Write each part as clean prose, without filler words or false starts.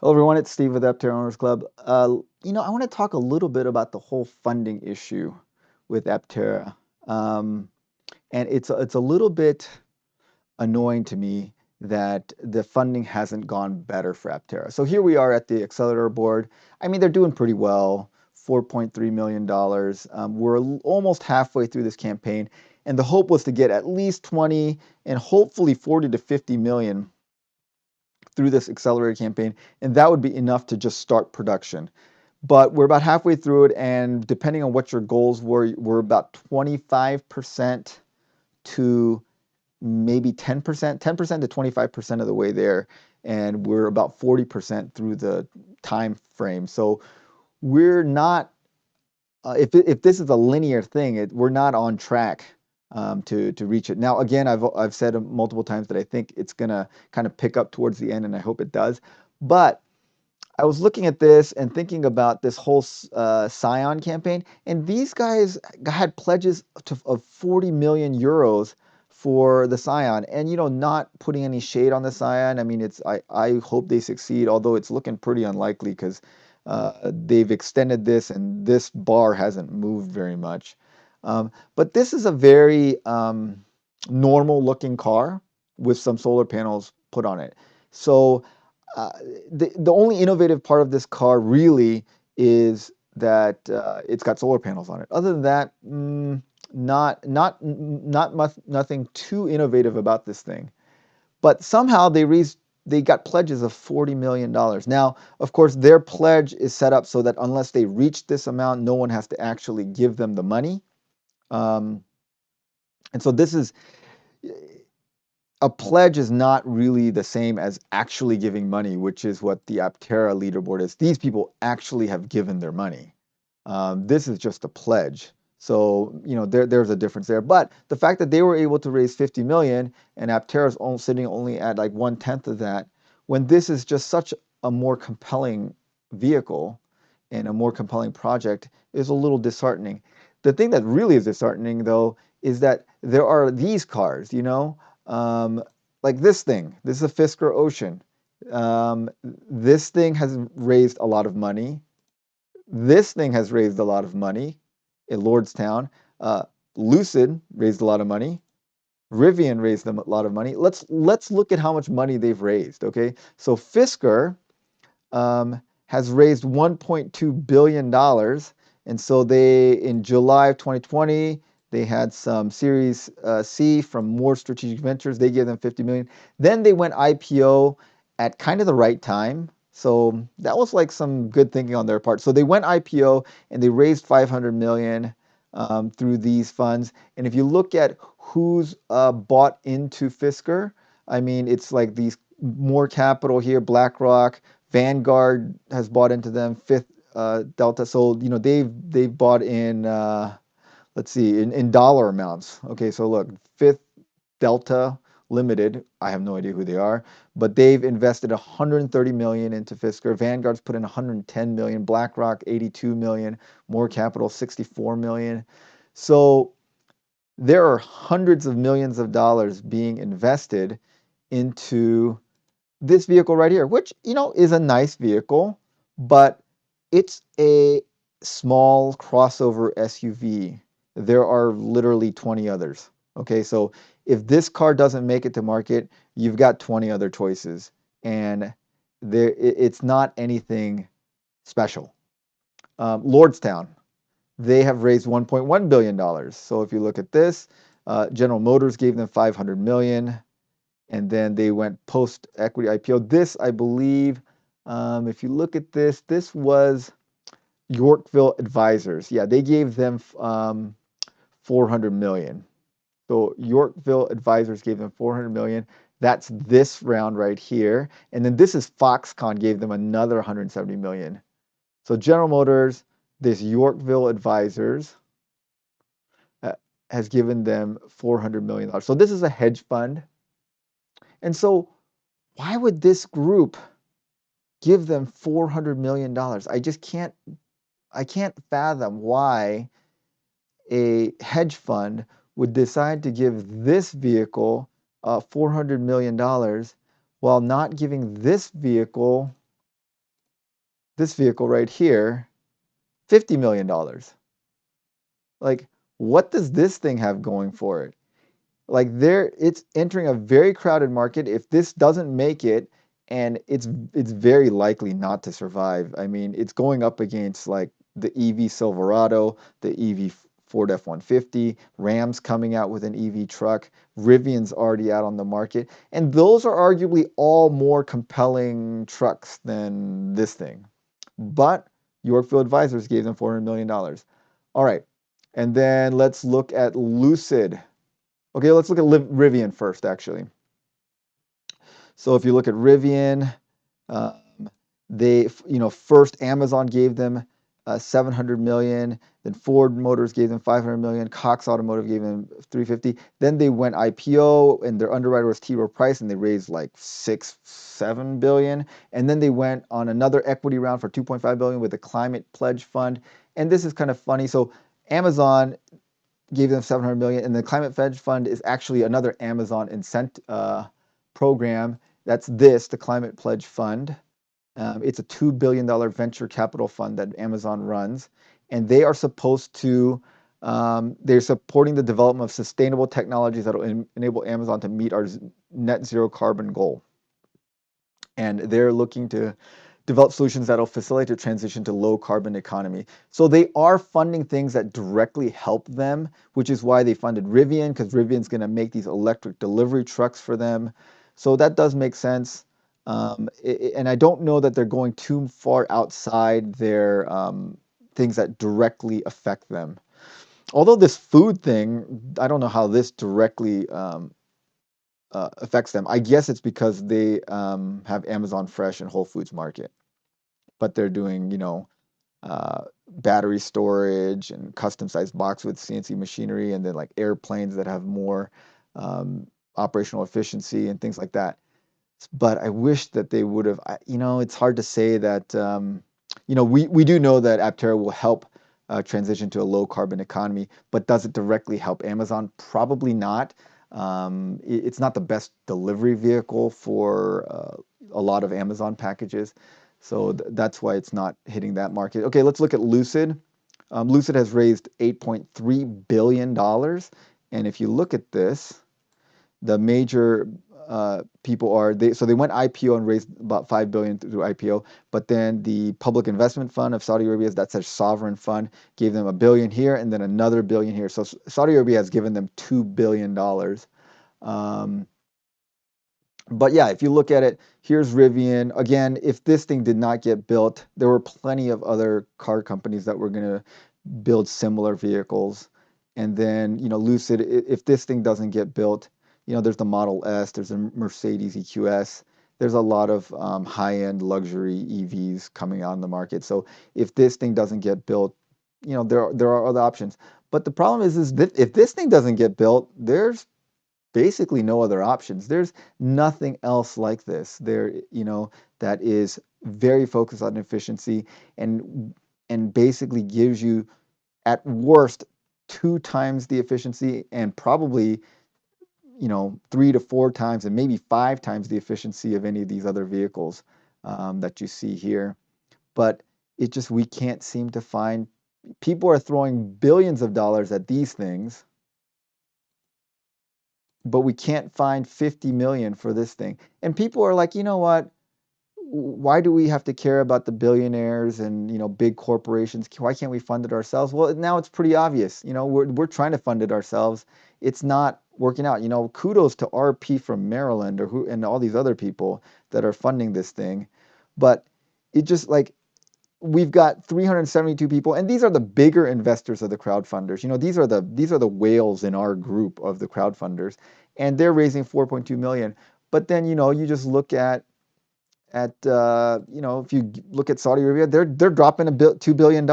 Hello, everyone. It's Steve with Aptera Owners Club. I want to talk a little bit about the whole funding issue with Aptera, um, and it's a little bit annoying to me that the funding hasn't gone better for Aptera. So here we are at the accelerator board. I mean, they're doing pretty well, $4.3 million. We're almost halfway through this campaign, and the hope was to get at least 20 and hopefully 40 to 50 million through this accelerator campaign, and that would be enough to just start production. But we're about halfway through it, and depending on what your goals were, we're about 25% to maybe 10%, 10% to 25% of the way there, and we're about 40% through the time frame. So we're not, if this is a linear thing, we're not on track to reach it. Now, again, I've said multiple times that I think it's gonna kind of pick up towards the end, and I hope it does. But I was looking at this and thinking about this whole Scion campaign, and these guys had pledges of 40 million euros for the Scion, and not putting any shade on the Scion. I mean, I hope they succeed, although it's looking pretty unlikely because they've extended this, and this bar hasn't moved very much. But this is a very normal-looking car with some solar panels put on it. So uh, the only innovative part of this car really is that it's got solar panels on it. Other than that, not much, nothing too innovative about this thing. But somehow they got pledges of $40 million. Now, of course, their pledge is set up so that unless they reach this amount, no one has to actually give them the money. Um, and so this is a pledge is not really the same as actually giving money, which is what the Aptera leaderboard is. These people actually have given their money. This is just a pledge. So, there's a difference there. But the fact that they were able to raise 50 million and Aptera's sitting only at like 1/10 of that, when this is just such a more compelling vehicle and a more compelling project, is a little disheartening. The thing that really is disheartening, though, is that there are these cars, um, like this thing. This is a Fisker Ocean. This thing has raised a lot of money. This thing has raised a lot of money in Lordstown. Uh, Lucid raised a lot of money. Rivian raised them a lot of money. Let's look at how much money they've raised. Okay, so Fisker has raised $1.2 billion. And so in July of 2020, they had some Series C from More Strategic Ventures. They gave them 50 million. Then they went IPO at kind of the right time. So that was like some good thinking on their part. So they went IPO and they raised 500 million through these funds. And if you look at who's bought into Fisker, I mean, it's like these more capital here, BlackRock, Vanguard has bought into them, Fifth Delta. So they've bought in. Let's see, in dollar amounts. Okay, so look, Fifth Delta Limited. I have no idea who they are, but they've invested 130 million into Fisker. Vanguard's put in 110 million. BlackRock 82 million. More Capital 64 million. So there are hundreds of millions of dollars being invested into this vehicle right here, which, is a nice vehicle, but it's a small crossover SUV. There are literally 20 others. Okay, so if this car doesn't make it to market, you've got 20 other choices, and it's not anything special. Lordstown, they have raised $1.1 billion. So if you look at this, General Motors gave them 500 million, and then they went post equity IPO. This, I believe, if you look at this, this was Yorkville Advisors. Yeah, they gave them 400 million. So Yorkville Advisors gave them 400 million. That's this round right here. And then this is Foxconn gave them another 170 million. So General Motors, this Yorkville Advisors has given them $400 million. So this is a hedge fund. And so why would this group give them $400 million? I can't fathom why a hedge fund would decide to give this vehicle $400 million while not giving this vehicle this vehicle right here, $50 million. Like, what does this thing have going for it? Like it's entering a very crowded market. If this doesn't make it, and it's very likely not to survive. I mean, it's going up against like the EV Silverado, the EV Ford F-150, Ram's coming out with an EV truck, Rivian's already out on the market, and those are arguably all more compelling trucks than this thing. But Yorkville Advisors gave them $400 million. All right, and then let's look at Lucid. Okay, let's look at Rivian first, actually. So if you look at Rivian, um, first Amazon gave them 700 million, then Ford Motors gave them 500 million, Cox Automotive gave them 350. Then they went IPO, and their underwriter was T. Rowe Price, and they raised like 6-7 billion. And then they went on another equity round for 2.5 billion with a climate pledge fund. And this is kind of funny. So Amazon gave them 700 million, and the climate pledge fund is actually another Amazon incentive program. That's the climate pledge fund. It's a $2 billion venture capital fund that Amazon runs, and they are supposed to they're supporting the development of sustainable technologies that will enable Amazon to meet our net zero carbon goal. And they're looking to develop solutions that will facilitate the transition to low carbon economy. So they are funding things that directly help them, which is why they funded Rivian, because Rivian's going to make these electric delivery trucks for them. So that does make sense. And I don't know that they're going too far outside their things that directly affect them. Although this food thing, I don't know how this directly affects them. I guess it's because they have Amazon Fresh and Whole Foods Market, but they're doing, battery storage and custom sized box with CNC machinery, and then like airplanes that have more operational efficiency and things like that. But I wish that they would have, it's hard to say that, we do know that Aptera will help transition to a low carbon economy, but does it directly help Amazon? Probably not. It's not the best delivery vehicle for a lot of Amazon packages. So that's why it's not hitting that market. Okay, let's look at Lucid. Lucid has raised $8.3 billion. And if you look at this, the major people are they went IPO and raised about 5 billion through IPO, but then the Public Investment Fund of Saudi Arabia, that's their sovereign fund, gave them $1 billion here and then another $1 billion here. So Saudi Arabia has given them $2 billion. But yeah, if you look at it, here's Rivian. Again, if this thing did not get built, there were plenty of other car companies that were going to build similar vehicles. And then, Lucid, if this thing doesn't get built, there's the Model S, there's a Mercedes EQS, there's a lot of high-end luxury EVs coming out on the market. So if this thing doesn't get built, there are other options. But the problem is that if this thing doesn't get built, there's basically no other options. There's nothing else like this. That is very focused on efficiency and basically gives you at worst 2 times the efficiency and probably 3 to 4 times and maybe 5 times the efficiency of any of these other vehicles that you see here. But we can't seem to find. People are throwing billions of dollars at these things, but we can't find 50 million for this thing. And people are like, you know what? Why do we have to care about the billionaires and big corporations? Why can't we fund it ourselves? Well, now it's pretty obvious. We're trying to fund it ourselves. It's not working out. Kudos to RP from Maryland and all these other people that are funding this thing. But it just like we've got 372 people, and these are the bigger investors of the crowdfunders. These are the whales in our group of the crowdfunders, and they're raising 4.2 million. But then you just look if you look at Saudi Arabia, they're dropping $2 billion,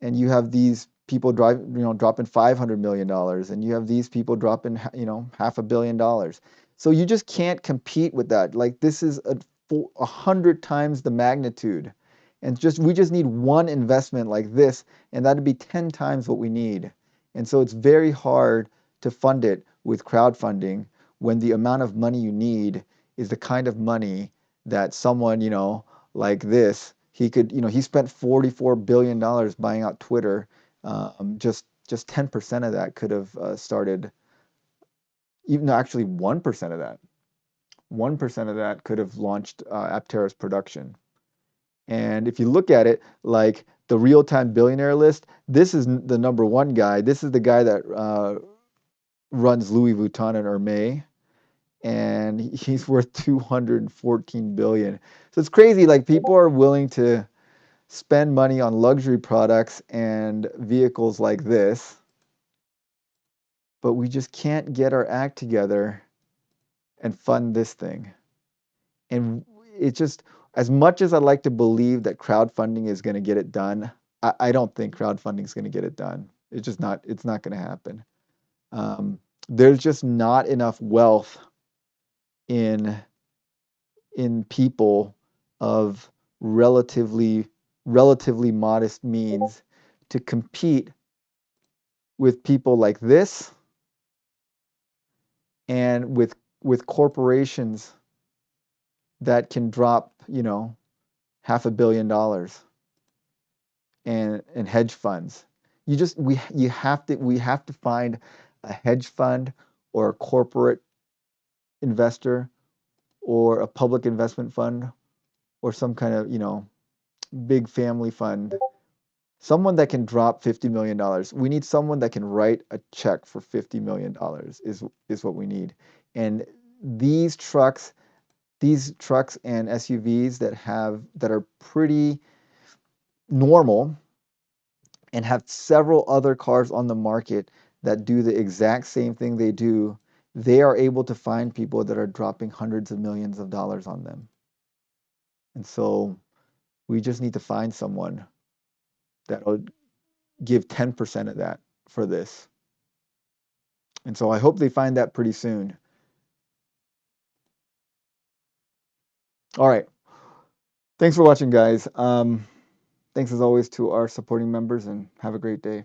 and you have these people dropping $500 million, and you have these people dropping $500 million. So you just can't compete with that. Like this is 100 times the magnitude, and we just need one investment like this, and that'd be 10 times what we need. And so it's very hard to fund it with crowdfunding when the amount of money you need is the kind of money that someone, like this, he could, he spent $44 billion buying out Twitter. Just 10% of that could have started, even no, actually 1% of that. 1% of that could have launched Aptera's production. And if you look at it, like the real-time billionaire list, this is the number one guy. This is the guy that runs Louis Vuitton and Hermès, and he's worth 214 billion. So it's crazy. Like people are willing to spend money on luxury products and vehicles like this, but we just can't get our act together and fund this thing. And it's just, as much as I'd like to believe that crowdfunding is going to get it done, I don't think crowdfunding is going to get it done. It's not going to happen. There's just not enough wealth in people of relatively modest means to compete with people like this and with corporations that can drop, $500 million and hedge funds. We have to find a hedge fund or a corporate investor or a public investment fund or some kind of, big family fund. Someone that can drop $50 million. We need someone that can write a check for $50 million is what we need. And these trucks and SUVs that are pretty normal and have several other cars on the market that do the exact same thing they do, they are able to find people that are dropping hundreds of millions of dollars on them. And so we just need to find someone that'll give 10% of that for this. And so I hope they find that pretty soon. All right. Thanks for watching, guys. Thanks as always to our supporting members, and have a great day.